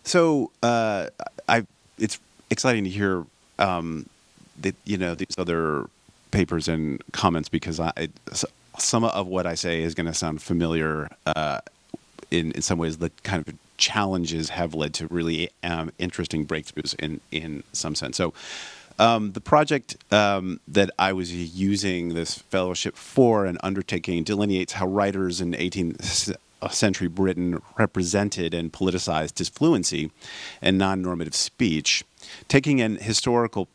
So it's exciting to hear these other papers and comments because some of what I say is going to sound familiar in some ways. The kind of challenges have led to really interesting breakthroughs in some sense. So the project that I was using this fellowship for and undertaking delineates how writers in 18th century Britain represented and politicized disfluency and non-normative speech. Taking an historical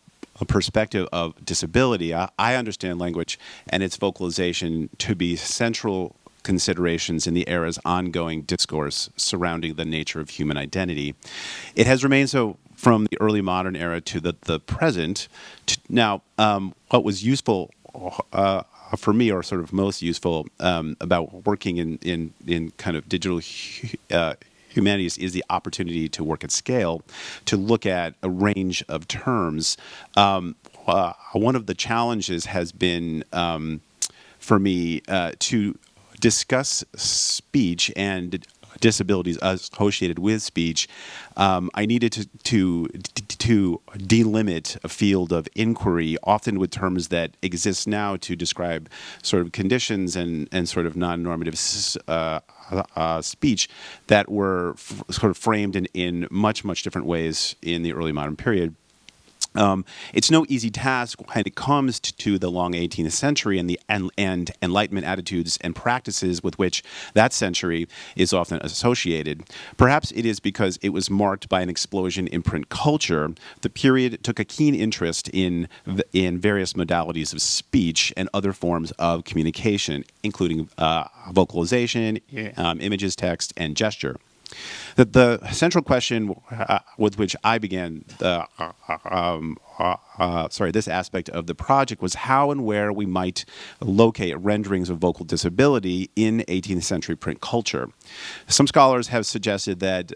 perspective of disability, I understand language and its vocalization to be central considerations in the era's ongoing discourse surrounding the nature of human identity. It has remained so from the early modern era to the present. Now, what was useful for me, or sort of most useful about working in kind of digital humanities, is the opportunity to work at scale, to look at a range of terms. One of the challenges has been for me to discuss speech and disabilities associated with speech. I needed to delimit a field of inquiry, often with terms that exist now to describe sort of conditions and sort of non-normative speech that were sort of framed in much different ways in the early modern period. It's no easy task when it comes to the long 18th century and the and Enlightenment attitudes and practices with which that century is often associated. Perhaps it is because it was marked by an explosion in print culture. The period took a keen interest in various modalities of speech and other forms of communication, including vocalization, images, text, and gesture. The central question with which I began this aspect of the project was how and where we might locate renderings of vocal disability in 18th century print culture. Some scholars have suggested that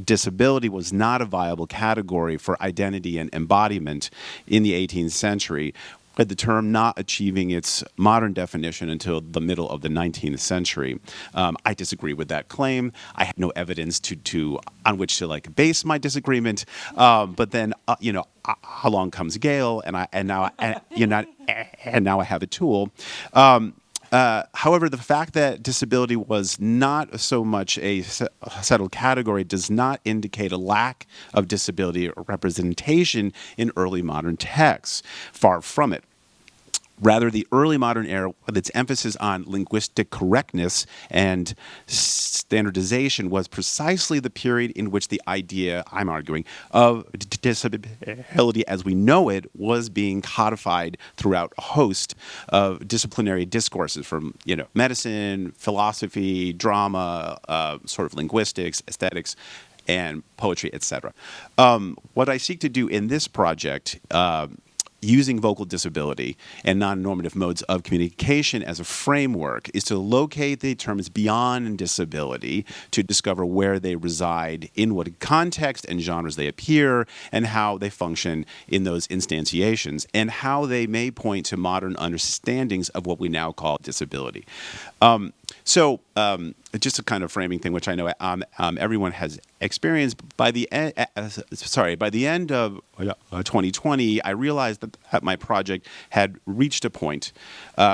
disability was not a viable category for identity and embodiment in the 18th century, with the term not achieving its modern definition until the middle of the 19th century. I disagree with that claim. I have no evidence on which to base my disagreement. But then along comes Gale, and now I have a tool. However, the fact that disability was not so much a settled category does not indicate a lack of disability or representation in early modern texts. Far from it. Rather, the early modern era, with its emphasis on linguistic correctness and standardization, was precisely the period in which the idea, I'm arguing, of disability as we know it was being codified throughout a host of disciplinary discourses from, medicine, philosophy, drama, sort of linguistics, aesthetics, and poetry, etc. What I seek to do in this project, using vocal disability and non-normative modes of communication as a framework, is to locate the terms beyond disability, to discover where they reside, in what context and genres they appear, and how they function in those instantiations, and how they may point to modern understandings of what we now call disability. So just a kind of framing thing, which I know everyone has experienced. By the end of 2020, I realized that my project had reached a point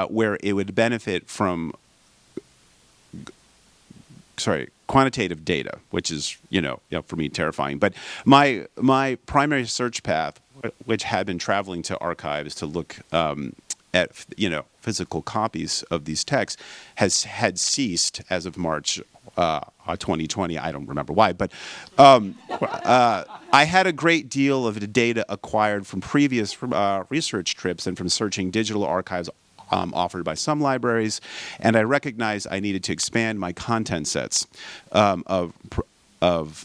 where it would benefit from quantitative data, which is for me terrifying. But my primary search path, which had been traveling to archives to look at physical copies of these texts, had ceased as of March 2020. I don't remember why, but I had a great deal of the data acquired from previous research trips and from searching digital archives offered by some libraries, and I recognized I needed to expand my content sets of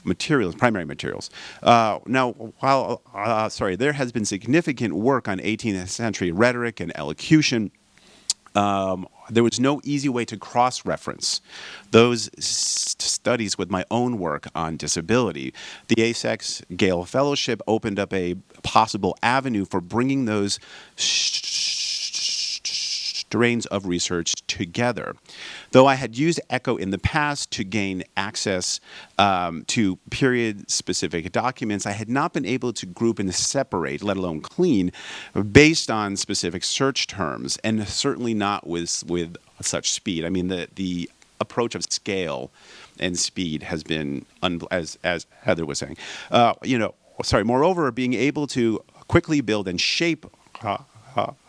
materials, primary materials. Now, while there has been significant work on 18th century rhetoric and elocution, there was no easy way to cross-reference those studies with my own work on disability. The ASECS Gale Fellowship opened up a possible avenue for bringing those strains of research together. Though I had used ECHO in the past to gain access to period-specific documents, I had not been able to group and separate, let alone clean, based on specific search terms, and certainly not with such speed. I mean, the approach of scale and speed has been, as Heather was saying, Moreover, being able to quickly build and shape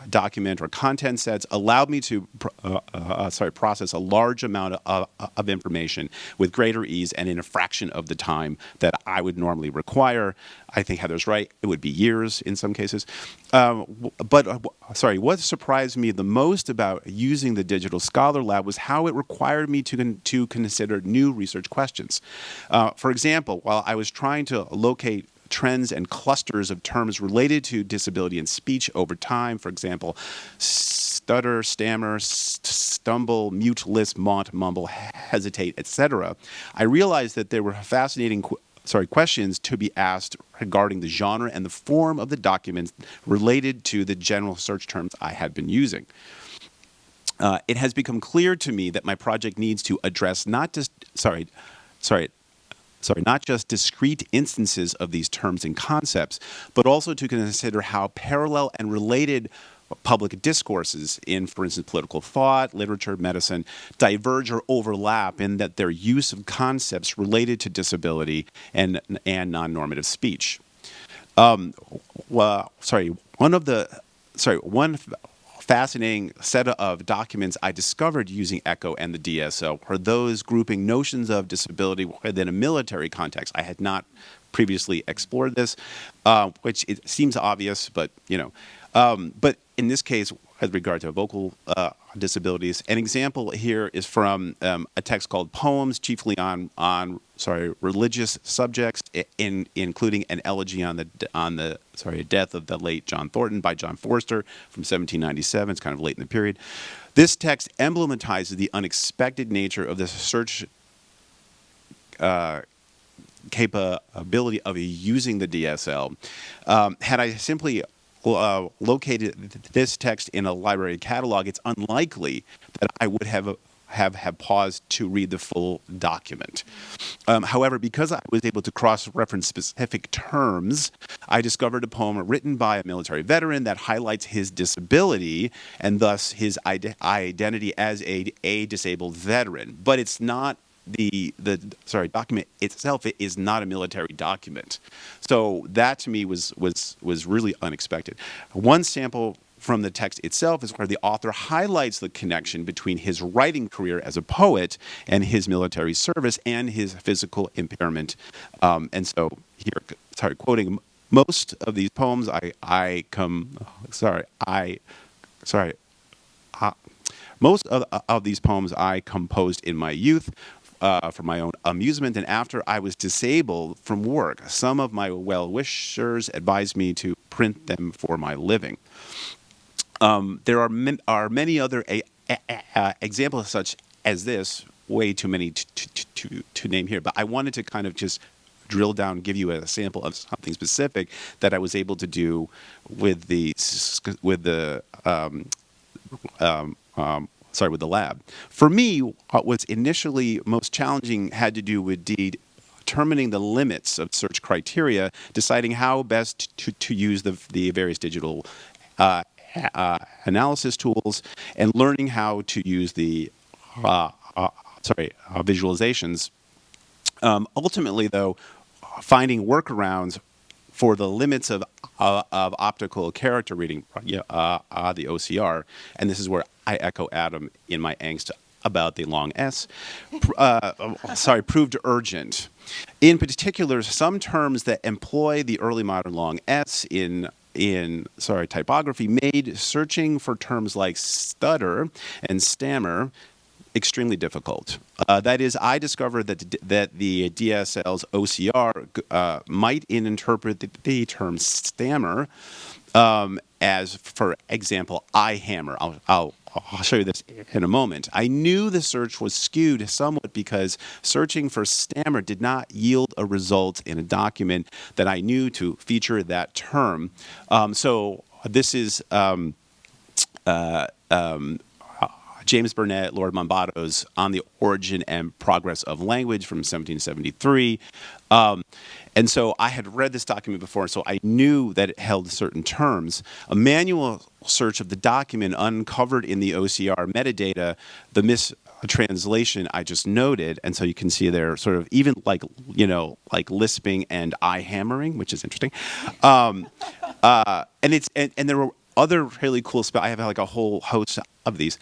document or content sets allowed me to process a large amount of information with greater ease and in a fraction of the time that I would normally require. I think Heather's right. It would be years in some cases. What surprised me the most about using the Digital Scholar Lab was how it required me to consider new research questions. For example, while I was trying to locate trends and clusters of terms related to disability and speech over time, for example, stutter, stammer, stumble, mute, lisp, mumble, hesitate, etc., I realized that there were fascinating questions to be asked regarding the genre and the form of the documents related to the general search terms I had been using. It has become clear to me that my project needs to address not just discrete instances of these terms and concepts, but also to consider how parallel and related public discourses in, for instance, political thought, literature, medicine, diverge or overlap in that their use of concepts related to disability and non-normative speech. One fascinating set of documents I discovered using ECHO and the DSL are those grouping notions of disability within a military context. I had not previously explored this, which it seems obvious, but but in this case, with regard to vocal disabilities, an example here is from a text called Poems, chiefly on religious subjects, including an elegy on the death of the late John Thornton by John Forster from 1797. It's kind of late in the period. This text emblematizes the unexpected nature of the search capability of using the DSL. Had I simply located this text in a library catalog, it's unlikely that I would have paused to read the full document. However, because I was able to cross-reference specific terms, I discovered a poem written by a military veteran that highlights his disability and thus his identity as a disabled veteran. But it's not the document itself. It is not a military document. So that to me was really unexpected. One sample from the text itself is where the author highlights the connection between his writing career as a poet and his military service and his physical impairment. And so here, quoting, most of these poems most of these poems I composed in my youth for my own amusement, and after I was disabled from work. Some of my well-wishers advised me to print them for my living. There are many other examples such as this, way too many to name here, but I wanted to kind of just drill down, give you a sample of something specific that I was able to do with the lab. For me, what was initially most challenging had to do with determining the limits of search criteria, deciding how best to use the various digital analysis tools, and learning how to use the visualizations. Ultimately, though, finding workarounds for the limits of optical character reading, the OCR, and this is where I echo Adam in my angst about the long S, proved urgent. In particular, some terms that employ the early modern long S in typography made searching for terms like stutter and stammer extremely difficult. That is, I discovered that the DSL's OCR might interpret the term stammer as, for example, I hammer. I'll show you this in a moment. I knew the search was skewed somewhat because searching for stammer did not yield a result in a document that I knew to feature that term. So this is James Burnett, Lord Monboddo's On the Origin and Progress of Language from 1773. And so I had read this document before, so I knew that it held certain terms. A manual search of the document uncovered in the OCR metadata the mistranslation I just noted, and so you can see there sort of even like, like lisping and eye hammering, which is interesting. And there were other really cool spells. I have like a whole host of these.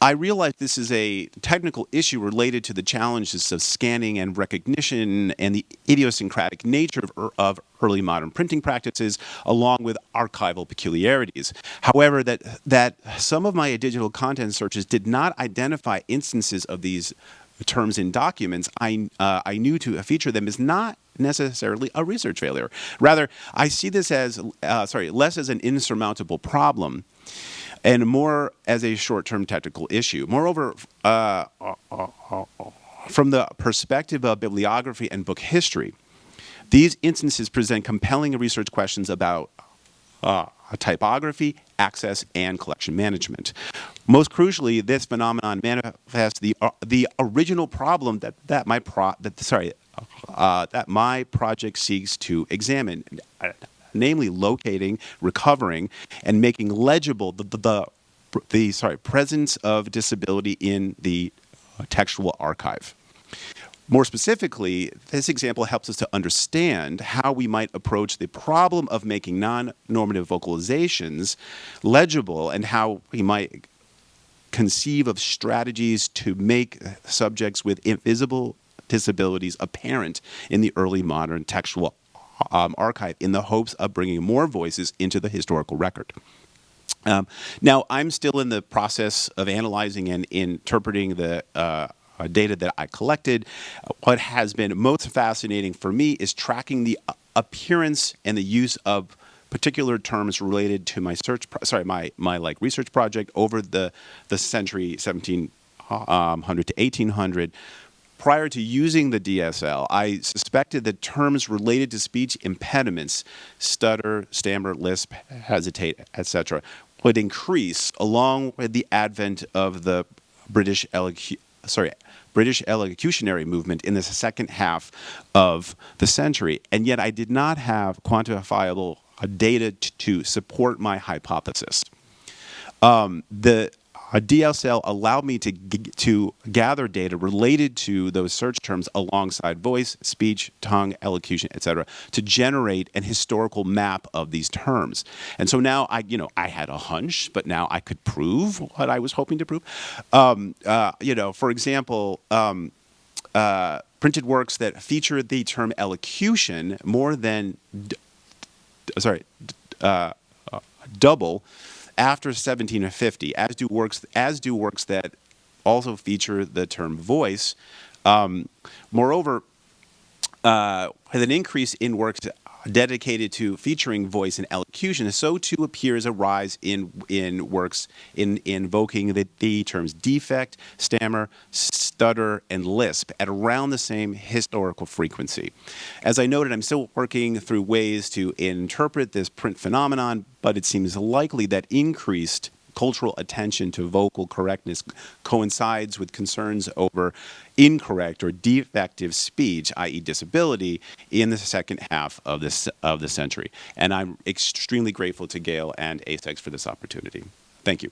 I realize this is a technical issue related to the challenges of scanning and recognition and the idiosyncratic nature of early modern printing practices, along with archival peculiarities. However, that some of my digital content searches did not identify instances of these terms in documents, I knew to feature them is not necessarily a research failure. Rather, I see this as, less as an insurmountable problem and more as a short-term technical issue. Moreover, from the perspective of bibliography and book history, these instances present compelling research questions about typography, access, and collection management. Most crucially, this phenomenon manifests the original problem that my project seeks to examine, namely locating, recovering, and making legible the presence of disability in the textual archive. More specifically, this example helps us to understand how we might approach the problem of making non-normative vocalizations legible and how we might conceive of strategies to make subjects with invisible disabilities apparent in the early modern textual archive in the hopes of bringing more voices into the historical record. Now, I'm still in the process of analyzing and interpreting the data that I collected. What has been most fascinating for me is tracking the appearance and the use of particular terms related to my my research project over the century 1700 to 1800. Prior to using the DSL, I suspected that terms related to speech impediments, stutter, stammer, lisp, hesitate, etc., would increase along with the advent of the British elocutionary movement in the second half of the century, and yet I did not have quantifiable data to support my hypothesis. A DSL allowed me to gather data related to those search terms alongside voice, speech, tongue, elocution, etc., to generate an historical map of these terms. And so now I had a hunch, but now I could prove what I was hoping to prove. For example, printed works that feature the term elocution more than double after 1750, as do works that also feature the term voice. Moreover, with an increase in works dedicated to featuring voice and elocution, so too appears a rise in works invoking the terms defect, stammer, stutter, and lisp at around the same historical frequency. As I noted, I'm still working through ways to interpret this print phenomenon, but it seems likely that increased cultural attention to vocal correctness coincides with concerns over incorrect or defective speech, i.e. disability, in the second half of the century. And I'm extremely grateful to Gale and ASECS for this opportunity. Thank you.